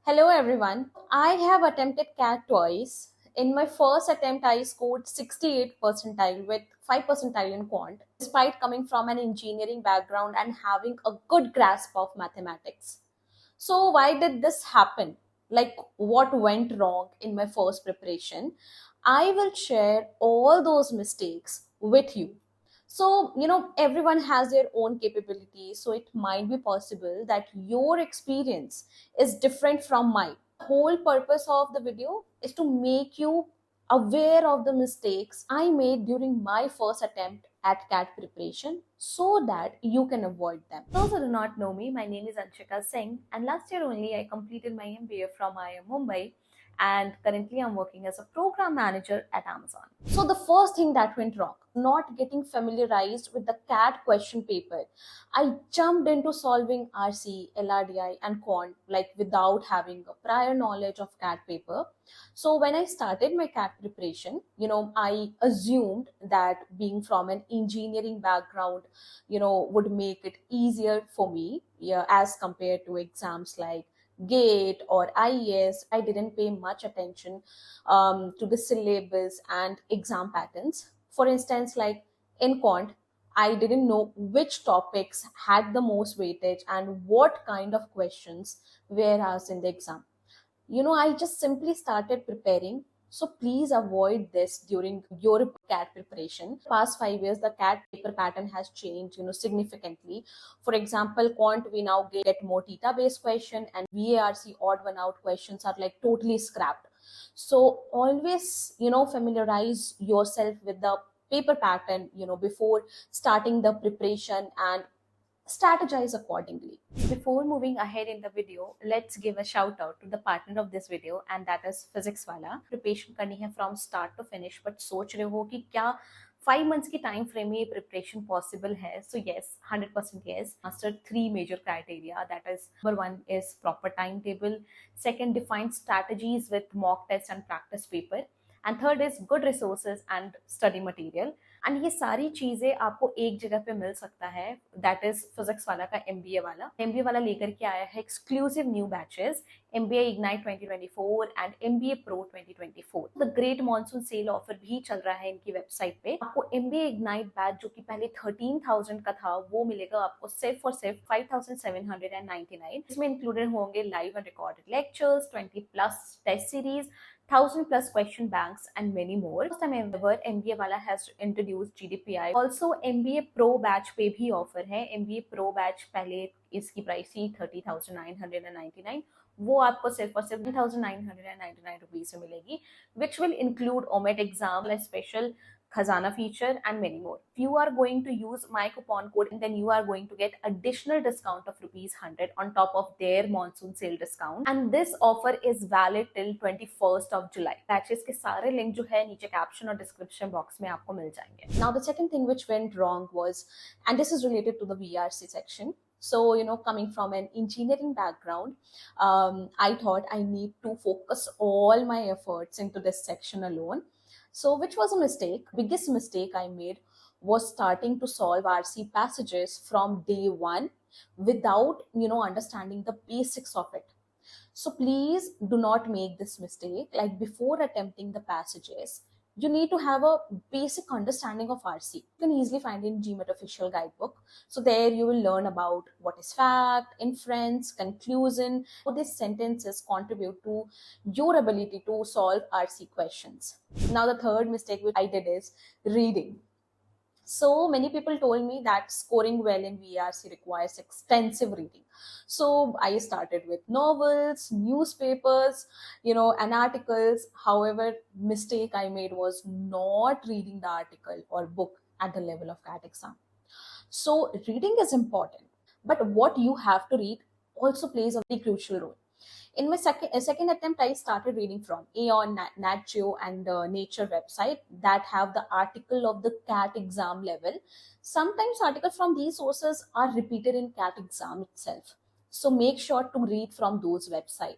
Hello everyone. I have attempted CAT twice. In my first attempt, I scored 68 percentile with 5 percentile in quant, despite coming from an engineering background and having a good grasp of mathematics. So, why did this happen? Like, what went wrong in my first preparation? I will share all those mistakes with you. So, everyone has their own capabilities. So, it might be possible that your experience is different from mine. The whole purpose of the video is to make you aware of the mistakes I made during my first attempt at CAT preparation so that you can avoid them. Those who do not know me, my name is Anshika Singh, and last year only I completed my MBA from IIM Mumbai, and currently I'm working as a program manager at Amazon. So the first thing that went wrong, not getting familiarized with the CAT question paper. I jumped into solving RC, LRDI and quant like without having a prior knowledge of CAT paper. So when I started my CAT preparation, I assumed that being from an engineering background, would make it easier for me, yeah, as compared to exams like GATE or IES. I didn't pay much attention to the syllabus and exam patterns. For instance, like in quant, I didn't know which topics had the most weightage and what kind of questions were asked in the exam. I just simply started preparing. So please avoid this during your CAT preparation. Past 5 years, the CAT paper pattern has changed, significantly. For example, quant, we now get more theta based question, and VARC odd one out questions are like totally scrapped. So always, familiarize yourself with the paper pattern, before starting the preparation, and strategize accordingly. Before moving ahead in the video, let's give a shout out to the partner of this video, and that is Physics Wala. Preparation करनी है from start to finish, but सोच रहे हो कि क्या 5 months की time frame में ये preparation possible है? So yes, 100% yes. Master 3 major criteria. That is, number 1 is proper timetable. Second, define strategies with mock test and practice paper. And third is good resources and study material. And ये सारी चीजें आपको एक जगह पे मिल सकता है. दैट इज फिजिक्स वाला का एमबीए वाला लेकर के आया है exclusive new batches, MBA ignite 2024 and MBA pro 2024. The great monsoon cell offer भी चल रहा है इनकी वेबसाइट पे. आपको एमबीए इग्नाइट बैच जो कि पहले 13,000 का था, वो मिलेगा आपको सिर्फ और सिर्फ 5,799. इसमें इंक्लूडेड होंगे live and recorded lectures, 20+ test series, 1,000+ question banks and many more. First time ever MBA वाला has introduced GDPI. Also MBA Pro batch पे भी offer है. MBA Pro batch पहले इसकी प्राइस थी 30,999. वो आपको सिर्फ और सिर्फ 1,999 रुपीज में मिलेगी, which will include OMET exam, a special Khazana feature and many more. If you are going to use my coupon code, then you are going to get additional discount of rupees 100 on top of their monsoon sale discount. And this offer is valid till 21st of July. Batches के सारे link जो है नीचे caption और description box में आपको मिल जाएंगे. Now the second thing which went wrong was, and this is related to the VRC section. So, coming from an engineering background, I thought I need to focus all my efforts into this section alone. So, which was a mistake. Biggest mistake I made was starting to solve RC passages from day one without, understanding the basics of it. So please do not make this mistake. Like before attempting the passages, you need to have a basic understanding of RC. You can easily find in GMAT official guidebook. So there you will learn about what is fact, inference, conclusion. So these sentences contribute to your ability to solve RC questions. Now the third mistake which I did is reading. So many people told me that scoring well in VRC requires extensive reading. So I started with novels, newspapers, and articles. However, mistake I made was not reading the article or book at the level of CAT exam. So reading is important, but what you have to read also plays a very crucial role. In my second attempt, I started reading from Aeon, Nat Geo, and Nature website that have the article of the CAT exam level. Sometimes articles from these sources are repeated in CAT exam itself. So make sure to read from those websites.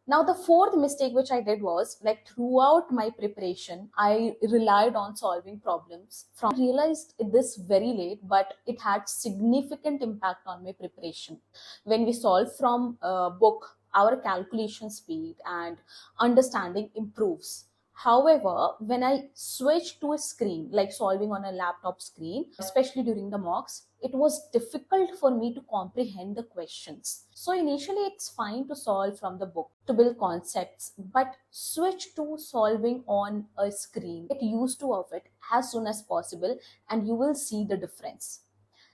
Now, the fourth mistake which I did was, like, throughout my preparation, I relied on solving problems. I realized this very late, but it had significant impact on my preparation. When we solve from book, our calculation speed and understanding improves. However, when I switched to a screen, like solving on a laptop screen, especially during the mocks, it was difficult for me to comprehend the questions. So initially, it's fine to solve from the book to build concepts, but switch to solving on a screen. Get used to of it as soon as possible, and you will see the difference.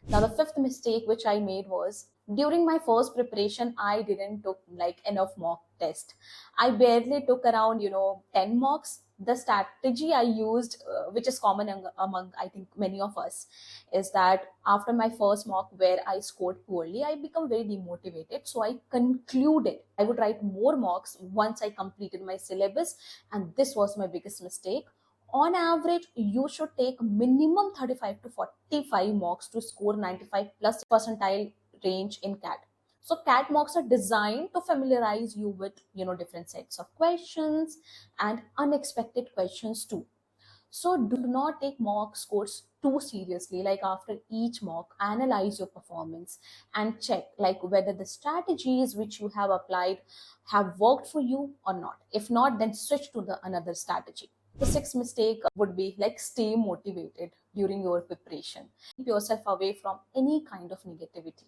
Now, the fifth mistake which I made was during my first preparation, I didn't took like enough mock test. I barely took around 10 mocks. The strategy I used, which is common among I think many of us, is that after my first mock where I scored poorly, I become very demotivated. So I concluded I would write more mocks once I completed my syllabus, and this was my biggest mistake. On average, you should take minimum 35 to 45 mocks to score 95 plus percentile range in CAT. So CAT mocks are designed to familiarize you with different sets of questions and unexpected questions too. So do not take mock scores too seriously. Like after each mock, analyze your performance and check like whether the strategies which you have applied have worked for you or not. If not, then switch to the another strategy. The sixth mistake would be like stay motivated during your preparation. Keep yourself away from any kind of negativity.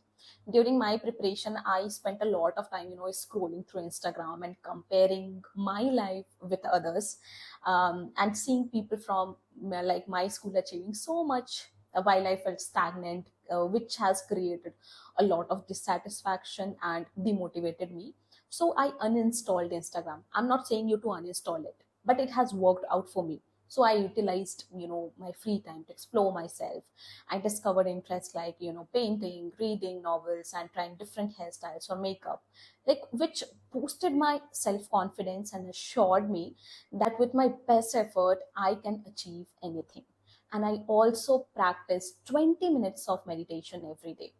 During my preparation, I spent a lot of time, scrolling through Instagram and comparing my life with others, and seeing people from like my school achieving so much while I felt stagnant, which has created a lot of dissatisfaction and demotivated me. So I uninstalled Instagram. I'm not saying you to uninstall it, but it has worked out for me. So I utilized my free time to explore myself. I discovered interests like painting, reading novels, and trying different hairstyles or makeup, like which boosted my self confidence and assured me that with my best effort I can achieve anything. And I also practice 20 minutes of meditation every day.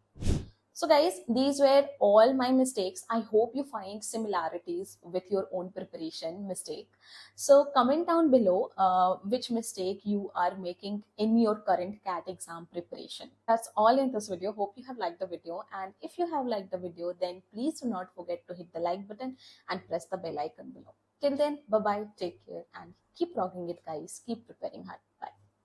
So, guys, these were all my mistakes. I hope you find similarities with your own preparation mistake. So, comment down below which mistake you are making in your current CAT exam preparation. That's all in this video. Hope you have liked the video. And if you have liked the video, then please do not forget to hit the like button and press the bell icon below. Till then, bye bye, take care, and keep rocking it, guys. Keep preparing hard. Bye.